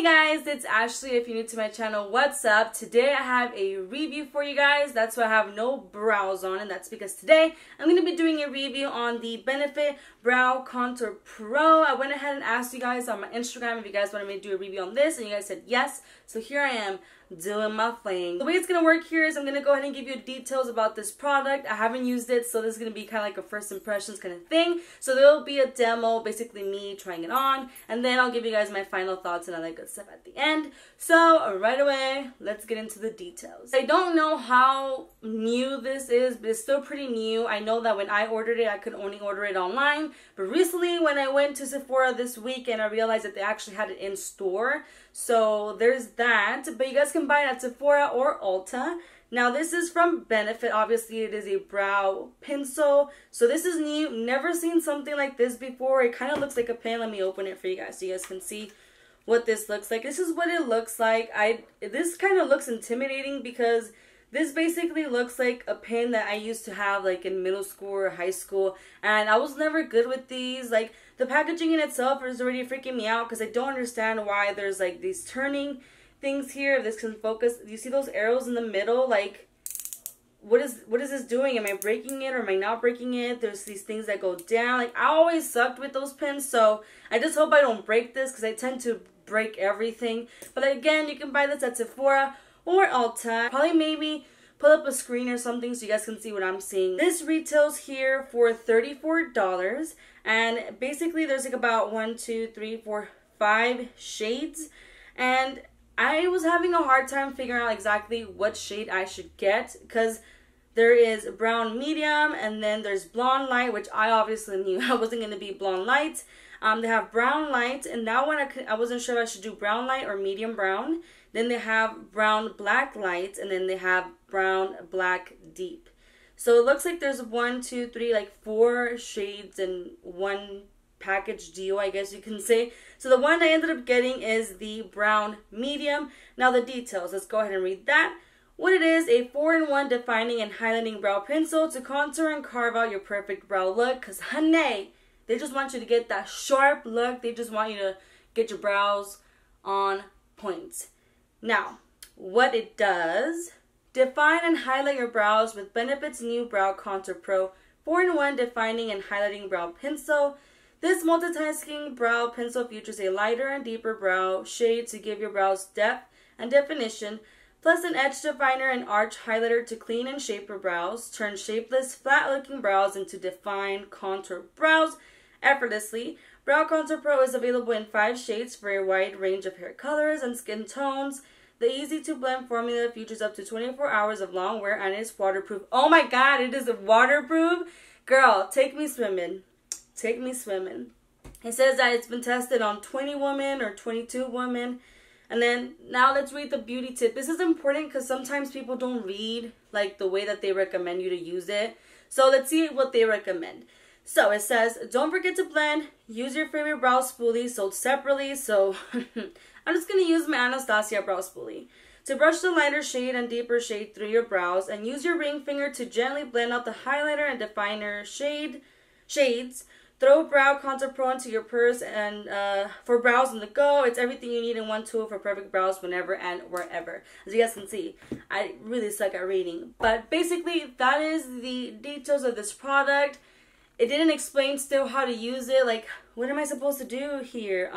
Hey guys, it's Ashley. If you're new to my channel, what's up? Today I have a review for you guys. That's why I have no brows on, and that's because today I'm going to be doing a review on the Benefit Brow Contour Pro. I went ahead and asked you guys on my Instagram if you guys wanted me to do a review on this, and you guys said yes. So here I am doing my thing. The way it's going to work here is I'm going to go ahead and give you details about this product. I haven't used it, so this is going to be kind of like a first impressions kind of thing. So there will be a demo, basically me trying it on, and then I'll give you guys my final thoughts and all that good stuff at the end. So right away, let's get into the details. I don't know how new this is, but it's still pretty new. I know that when I ordered it, I could only order it online, but recently when I went to Sephora this weekend, I realized that they actually had it in store. So there's that, but you guys can buy it at Sephora or Ulta. Now this is from Benefit. Obviously it is a brow pencil, so this is new. Never seen something like this before. It kind of looks like a pen. Let me open it for you guys so you guys can see what this looks like. This is what it looks like. This kind of looks intimidating because this basically looks like a pen that I used to have like in middle school or high school, and I was never good with these. Like, the packaging in itself is already freaking me out because I don't understand why there's like these turning things here. If this can focus, you see those arrows in the middle? Like, what is this doing? Am I breaking it or am I not breaking it? There's these things that go down. Like, I always sucked with those pens, so I just hope I don't break this because I tend to break everything. But again, you can buy this at Sephora or Ulta. Probably maybe pull up a screen or something so you guys can see what I'm seeing. This retails here for $34, and basically there's like about 5 shades, and I was having a hard time figuring out exactly what shade I should get because there is brown medium and then there's blonde light, which I obviously knew I wasn't going to be blonde light. They have brown light, and that one I wasn't sure if I should do brown light or medium brown. Then they have brown black light, and then they have brown black deep. So it looks like there's 4 shades in one package deal, I guess you can say. So the one I ended up getting is the brown medium. Now the details, let's go ahead and read that. What it is: a 4-in-1 defining and highlighting brow pencil to contour and carve out your perfect brow look. Cause honey, they just want you to get that sharp look. They just want you to get your brows on point. Now, what it does: define and highlight your brows with Benefit's new Brow Contour Pro 4-in-1 defining and highlighting brow pencil. This multitasking brow pencil features a lighter and deeper brow shade to give your brows depth and definition, plus an edge definer and arch highlighter to clean and shape your brows. Turn shapeless, flat-looking brows into defined contour brows effortlessly. Brow Contour Pro is available in 5 shades for a wide range of hair colors and skin tones. The easy-to-blend formula features up to 24 hours of long wear and is waterproof. Oh my god, it is waterproof? Girl, take me swimming. Take me swimming. It says that it's been tested on 20 women or 22 women. And then, now let's read the beauty tip. This is important because sometimes people don't read like the way that they recommend you to use it. So let's see what they recommend. So it says, don't forget to blend. Use your favorite brow spoolie sold separately. So I'm just going to use my Anastasia brow spoolie to brush the lighter shade and deeper shade through your brows, and use your ring finger to gently blend out the highlighter and definer shades. Throw Brow Contour Pro into your purse and for brows on the go. It's everything you need in one tool for perfect brows whenever and wherever. As you guys can see, I really suck at reading. But basically, that is the details of this product. It didn't explain still how to use it. Like, what am I supposed to do here?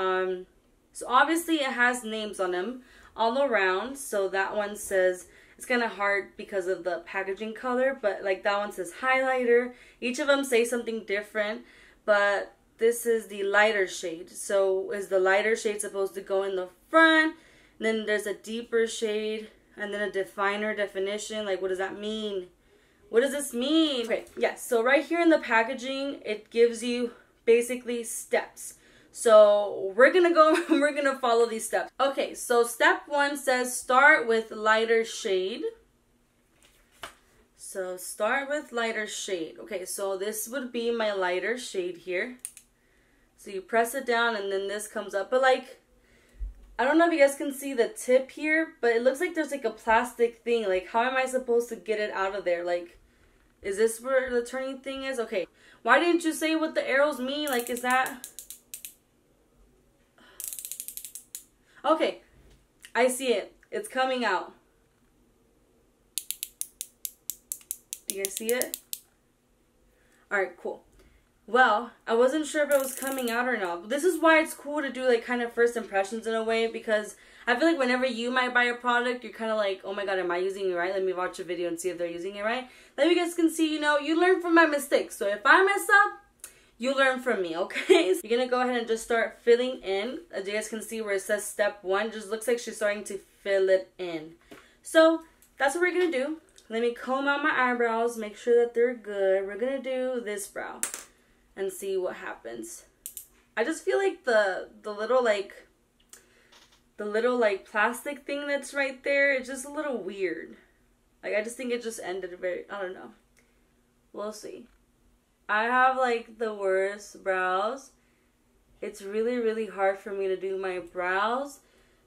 So obviously it has names on them all around. So that one says, it's kind of hard because of the packaging color, but like that one says highlighter. Each of them say something different, but this is the lighter shade. So is the lighter shade supposed to go in the front? And then there's a deeper shade and then a definer definition. Like, what does that mean? What does this mean? Okay, yes, so right here in the packaging, it gives you basically steps. So we're gonna follow these steps. Okay, so step 1 says start with lighter shade. So start with lighter shade. Okay, so this would be my lighter shade here. So you press it down and then this comes up. But like, I don't know if you guys can see the tip here, but it looks like there's like a plastic thing. Like, how am I supposed to get it out of there? Like, is this where the turning thing is? Okay, why didn't you say what the arrows mean? Like, is that... Okay, I see it. It's coming out. Do you guys see it? Alright, cool. Well, I wasn't sure if it was coming out or not. But this is why it's cool to do like kind of first impressions in a way, because I feel like whenever you might buy a product, you're kind of like, oh my god, am I using it right? Let me watch a video and see if they're using it right. Then you guys can see, you know, you learn from my mistakes. So if I mess up, you learn from me, okay? So you're going to go ahead and just start filling in. As you guys can see where it says step 1, just looks like she's starting to fill it in. So that's what we're going to do. Let me comb out my eyebrows, make sure that they're good. We're going to do this brow and see what happens. I just feel like the little plastic thing that's right there, it's just a little weird. Like, I just think it just ended very, I don't know. We'll see. I have like the worst brows. It's really, really hard for me to do my brows.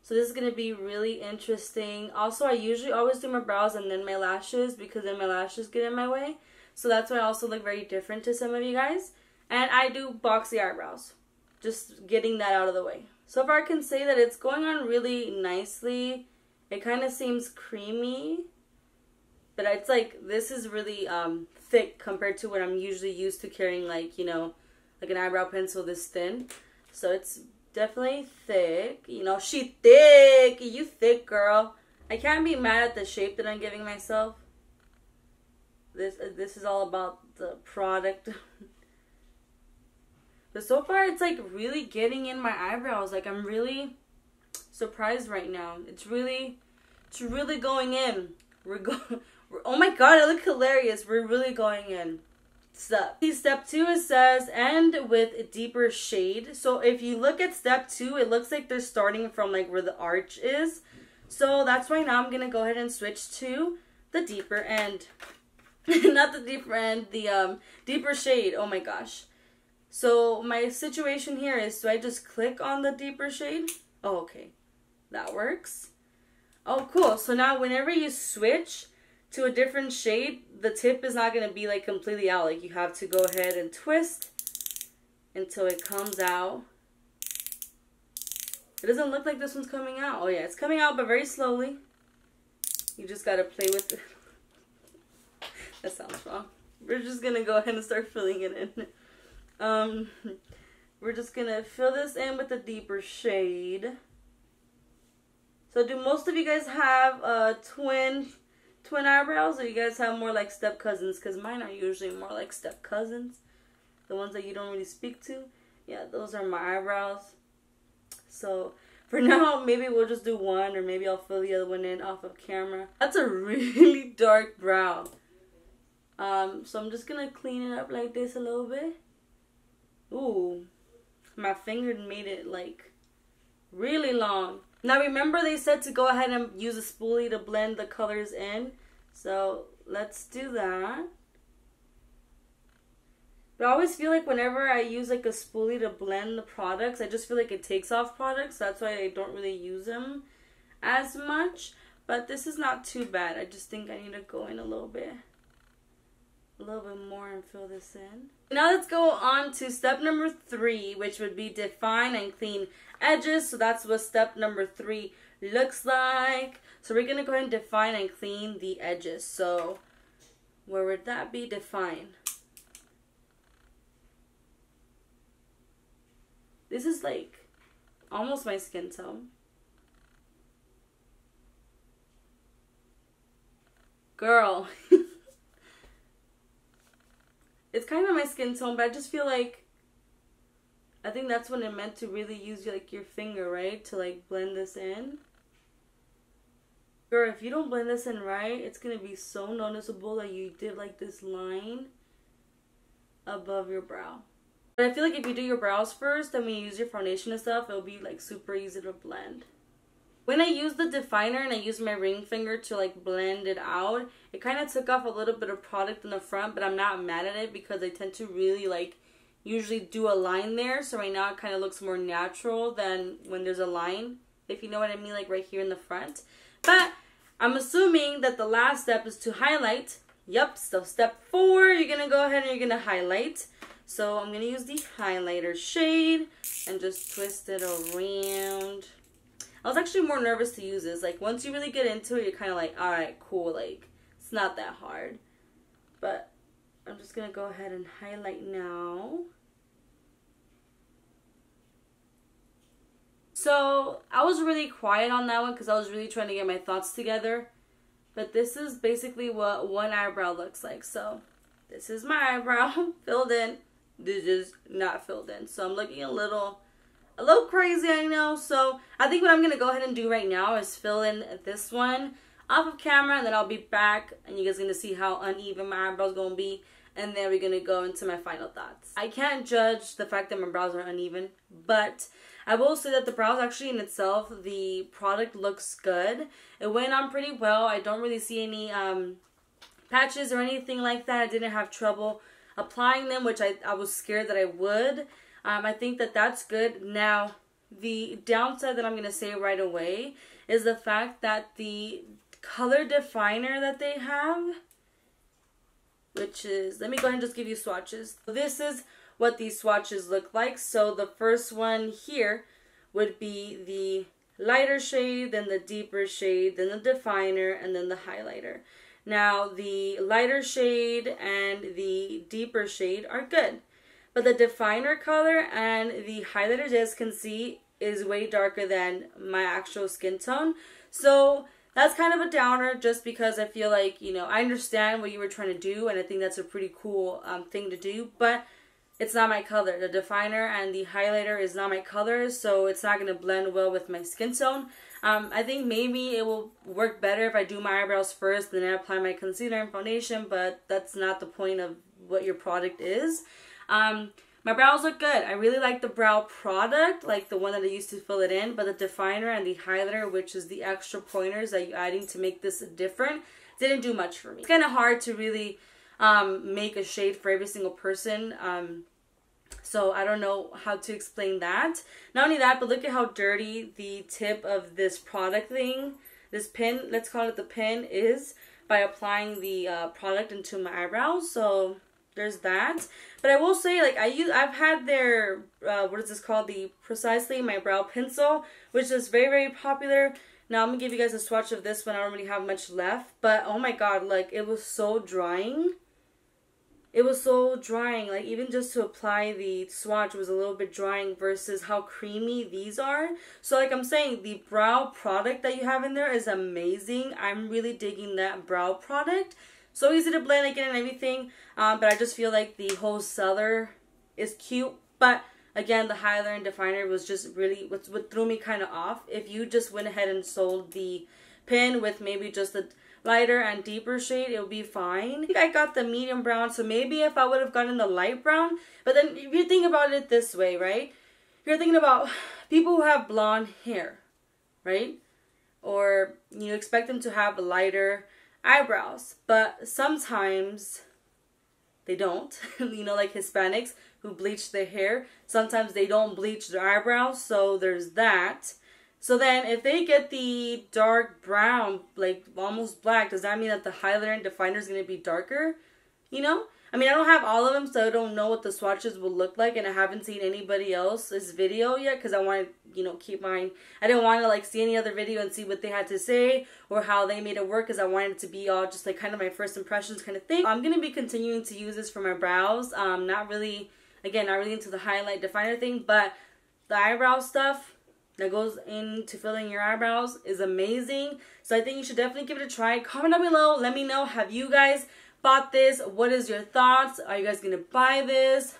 So this is going to be really interesting. Also, I usually always do my brows and then my lashes, because then my lashes get in my way. So that's why I also look very different to some of you guys. And I do boxy eyebrows. Just getting that out of the way. So far I can say that it's going on really nicely. It kind of seems creamy. But it's like, this is really thick compared to what I'm usually used to carrying, like, you know, like an eyebrow pencil this thin. So it's definitely thick. You know, she thick. You thick, girl. I can't be mad at the shape that I'm giving myself. This is all about the product. But so far, it's like really getting in my eyebrows. Like, I'm really surprised right now. It's really going in. Oh my god, I look hilarious. We're really going in. Step 2, it says end with a deeper shade. So if you look at step 2, it looks like they're starting from like where the arch is. So that's why now I'm gonna go ahead and switch to the deeper end. Not the deeper end, the deeper shade. Oh my gosh. So my situation here is, do I just click on the deeper shade? Oh, okay. That works. Oh, cool. So now whenever you switch to a different shade, the tip is not going to be like completely out. Like, you have to go ahead and twist until it comes out. It doesn't look like this one's coming out. Oh yeah, it's coming out, but very slowly. You just got to play with it. That sounds wrong. We're just going to go ahead and start filling it in. We're just going to fill this in with a deeper shade. So do most of you guys have twin eyebrows, or you guys have more like step cousins? Because mine are usually more like step cousins, the ones that you don't really speak to. Yeah, those are my eyebrows. So for now, maybe we'll just do one, or maybe I'll fill the other one in off of camera. That's a really dark brow. So I'm just gonna clean it up like this a little bit. Ooh, my finger made it like really long. Now remember, they said to go ahead and use a spoolie to blend the colors in. So let's do that. But I always feel like whenever I use like a spoolie to blend the products, I just feel like it takes off products. That's why I don't really use them as much. But this is not too bad. I just think I need to go in a little bit more and fill this in. Now let's go on to step number 3, which would be define and clean edges. So that's what step number 3 looks like. So we're going to go ahead and define and clean the edges. So where would that be? Define. This is like almost my skin tone. Girl. It's kind of my skin tone, but I just feel like, I think that's when it meant to really use like your finger, right? To like blend this in. Girl, if you don't blend this in right, it's going to be so noticeable that you did like this line above your brow. But I feel like if you do your brows first, then when you use your foundation and stuff, it'll be like super easy to blend. When I use the definer and I use my ring finger to like blend it out, it kind of took off a little bit of product in the front, but I'm not mad at it because I tend to really like usually do a line there. So right now it kind of looks more natural than when there's a line, if you know what I mean, like right here in the front. But I'm assuming that the last step is to highlight. Yep, so step 4, you're going to go ahead and you're going to highlight. So I'm going to use the highlighter shade and just twist it around. I was actually more nervous to use this. Like, once you really get into it, you're kind of like, alright, cool, like, it's not that hard. But I'm just going to go ahead and highlight now. So, I was really quiet on that one because I was really trying to get my thoughts together. But this is basically what one eyebrow looks like. So, this is my eyebrow filled in. This is not filled in. So, I'm looking a little crazy, I know. So, I think what I'm going to go ahead and do right now is fill in this one off of camera. And then I'll be back. And you guys are going to see how uneven my eyebrows going to be. And then we're going to go into my final thoughts. I can't judge the fact that my brows are uneven. But I will say that the brows actually in itself, the product looks good. It went on pretty well. I don't really see any patches or anything like that. I didn't have trouble applying them, which I was scared that I would. I think that that's good. Now, the downside that I'm going to say right away is the fact that the color definer that they have, which is, let me go ahead and just give you swatches. This is what these swatches look like. So the first one here would be the lighter shade, then the deeper shade, then the definer, and then the highlighter. Now the lighter shade and the deeper shade are good, but the definer color and the highlighter, as you guys can see, is way darker than my actual skin tone. So that's kind of a downer, just because I feel like, you know, I understand what you were trying to do, and I think that's a pretty cool thing to do, but it's not my color. The definer and the highlighter is not my color, so it's not going to blend well with my skin tone. I think maybe it will work better if I do my eyebrows first, then I apply my concealer and foundation, but that's not the point of what your product is. My brows look good. I really like the brow product, like the one that I used to fill it in, but the definer and the highlighter, which is the extra pointers that you're adding to make this different, didn't do much for me. It's kind of hard to really make a shade for every single person. So I don't know how to explain that. Not only that, but look at how dirty the tip of this product thing, this pin, let's call it the pin, is by applying the product into my eyebrows. So there's that. But I will say, like, I've had their what is this called, the Precisely My Brow Pencil, which is very, very popular. Now I'm gonna give you guys a swatch of this one. I don't really have much left, but oh my god, like, it was so drying. It was so drying, like, even just to apply the swatch was a little bit drying versus how creamy these are. So like I'm saying, the brow product that you have in there is amazing. I'm really digging that brow product. So easy to blend again and everything, but I just feel like the whole seller is cute. But again, the highlighter and definer was just really what threw me kind of off. If you just went ahead and sold the pen with maybe just the lighter and deeper shade, it would be fine. I think I got the medium brown, so maybe if I would have gotten the light brown. But then if you think about it this way, right? You're thinking about people who have blonde hair, right? Or you expect them to have lighter eyebrows, but sometimes they don't. You know, like Hispanics who bleach their hair, sometimes they don't bleach their eyebrows, so there's that. So then if they get the dark brown, like almost black, does that mean that the highlighter and definer is going to be darker? You know? I mean, I don't have all of them, so I don't know what the swatches will look like, and I haven't seen anybody else's video yet, because I want to, you know, keep mine. I didn't want to, like, see any other video and see what they had to say, or how they made it work, because I wanted it to be all just, like, kind of my first impressions kind of thing. I'm going to be continuing to use this for my brows. Not really, again, not really into the highlight definer thing, but the eyebrow stuff that goes into filling your eyebrows is amazing. So I think you should definitely give it a try. Comment down below. Let me know, have you guys bought this? What is your thoughts? Are you guys gonna buy this?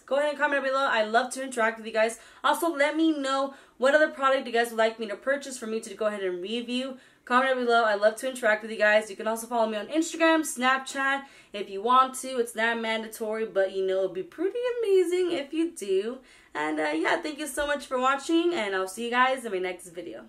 Go ahead and comment down below. I love to interact with you guys. Also, let me know what other product you guys would like me to purchase for me to go ahead and review. Comment down below. I love to interact with you guys. You can also follow me on Instagram, Snapchat if you want to. It's not mandatory, but you know, it'll be pretty amazing if you do. And yeah, thank you so much for watching, and I'll see you guys in my next video.